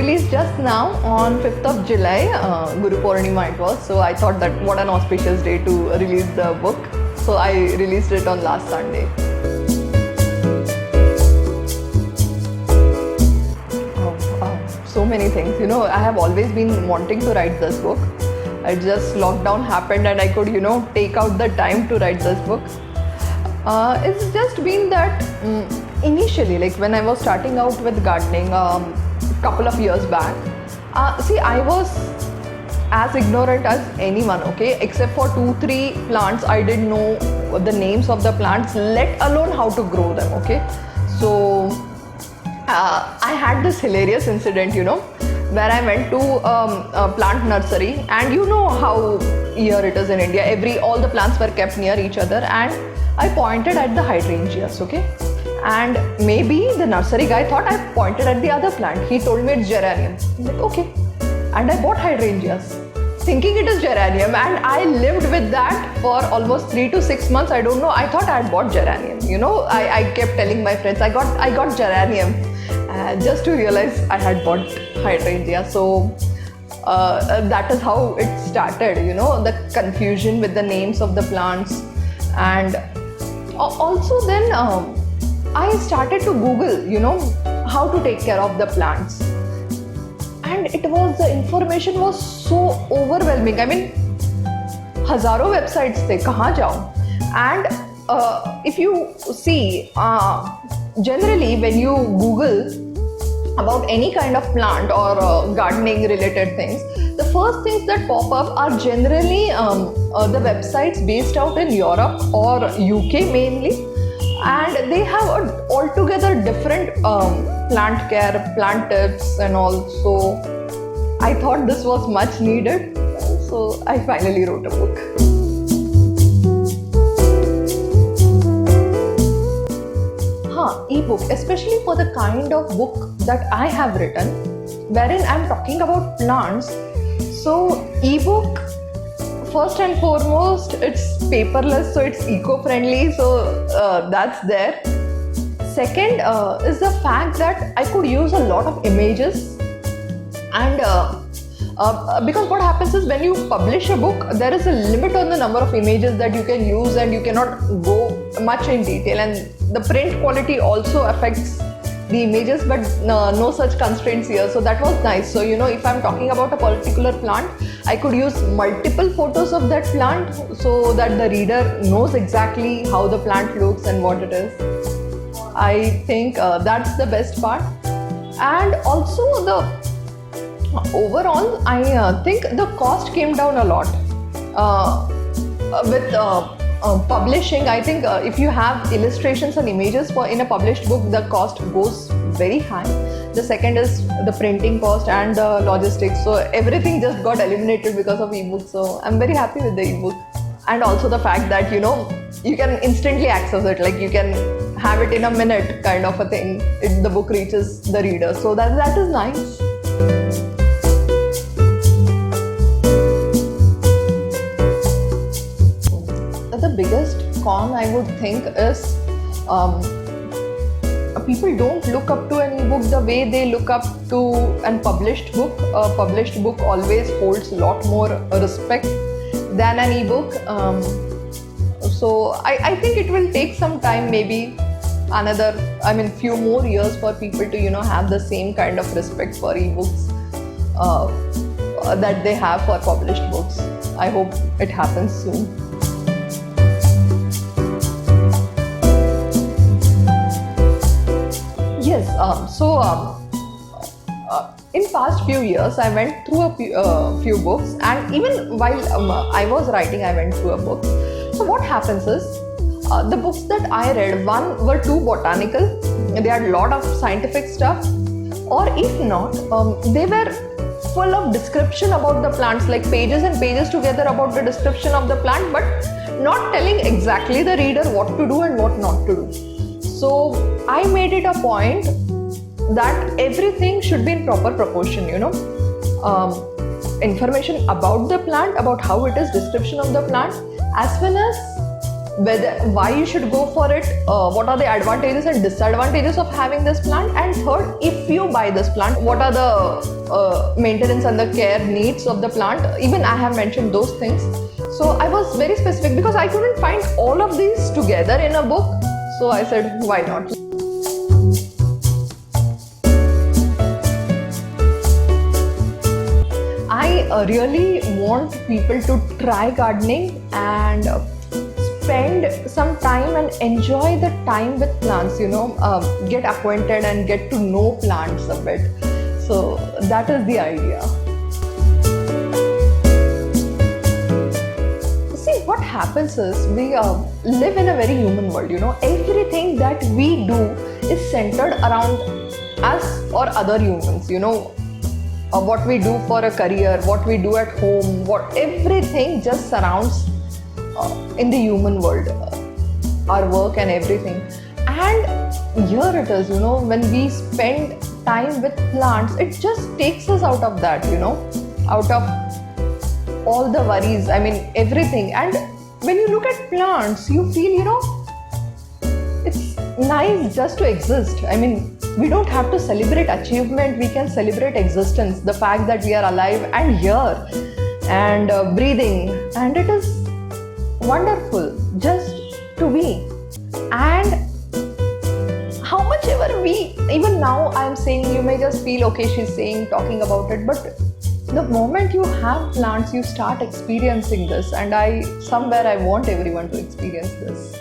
released just now on 5th of July, Guru Purnima it was. So I thought that what an auspicious day to release the book. So I released it on last Sunday. So many things, you know, I have always been wanting to write this book. It just lockdown happened and I could, you know, take out the time to write this book. It's just been that initially, like when I was starting out with gardening couple of years back, see, I was as ignorant as anyone, okay, except for 2-3 plants. I didn't know the names of the plants, let alone how to grow them, okay. So I had this hilarious incident, you know, where I went to a plant nursery, and you know how here it is in India, all the plants were kept near each other, and I pointed at the hydrangeas, okay, and maybe the nursery guy thought I pointed at the other plant. He told me it's geranium. I'm like, okay, and I bought hydrangeas thinking it is geranium, and I lived with that for almost 3 to 6 months. I don't know, I thought I had bought geranium, you know. I kept telling my friends I got geranium, just to realize I had bought hydrangea. So that is how it started, you know, the confusion with the names of the plants. And also then I started to Google, you know, how to take care of the plants, and the information was so overwhelming. I mean, हजारों websites थे, कहाँ जाऊँ? And if you see, generally when you Google about any kind of plant or gardening related things, the first things that pop up are generally the websites based out in Europe or UK mainly, and they have altogether different plant care, plant tips and all. So I thought this was much needed, so I finally wrote a book. Ebook, especially for the kind of book that I have written, wherein I'm talking about plants. So ebook, first and foremost, it's paperless, so it's eco-friendly, so that's there. Second is the fact that I could use a lot of images, and because what happens is when you publish a book, there is a limit on the number of images that you can use, and you cannot go much in detail, and the print quality also affects the images, but no such constraints here. So that was nice. So, you know, if I'm talking about a particular plant, I could use multiple photos of that plant so that the reader knows exactly how the plant looks and what it is. I think that's the best part. And also the overall, I think the cost came down a lot with publishing. I think if you have illustrations and images in a published book, the cost goes very high. The second is the printing cost and the logistics. So everything just got eliminated because of ebook. So I'm very happy with the ebook. And also the fact that, you know, you can instantly access it, like you can have it in a minute kind of a thing if the book reaches the reader. So that is nice. The biggest con I would think is people don't look up to an ebook the way they look up to an published book. A published book always holds a lot more respect than an ebook. So I think it will take some time, maybe few more years for people to, you know, have the same kind of respect for ebooks that they have for published books. I hope it happens soon. Yes, in past few years I went through a few books, and even while I was writing, I went through a book. So what happens is, the books that I read, one were too botanical, they had a lot of scientific stuff, or if not, they were full of description about the plants, like pages and pages together about the description of the plant, but not telling exactly the reader what to do and what not to do. So I made it a point that everything should be in proper proportion, you know. Information about the plant, about how it is, description of the plant, as well as why you should go for it, what are the advantages and disadvantages of having this plant, and third, if you buy this plant, what are the maintenance and the care needs of the plant. Even I have mentioned those things. So I was very specific because I couldn't find all of these together in a book. So I said, why not? I really want people to try gardening and spend some time and enjoy the time with plants, get acquainted and get to know plants a bit. So that is the idea. See, what happens is we live in a very human world, everything that we do is centered around us or other humans, what we do for a career, what we do at home, everything just surrounds in the human world, our work and everything. And here it is, when we spend time with plants, it just takes us out of that, out of all the worries, everything. And when you look at plants, you feel, it's nice just to exist. We don't have to celebrate achievement, we can celebrate existence, the fact that we are alive and here and breathing, and it is wonderful just to be. And how much ever even now I'm saying, you may just feel, okay, she's talking about it, but the moment you have plants, you start experiencing this, and I want everyone to experience this.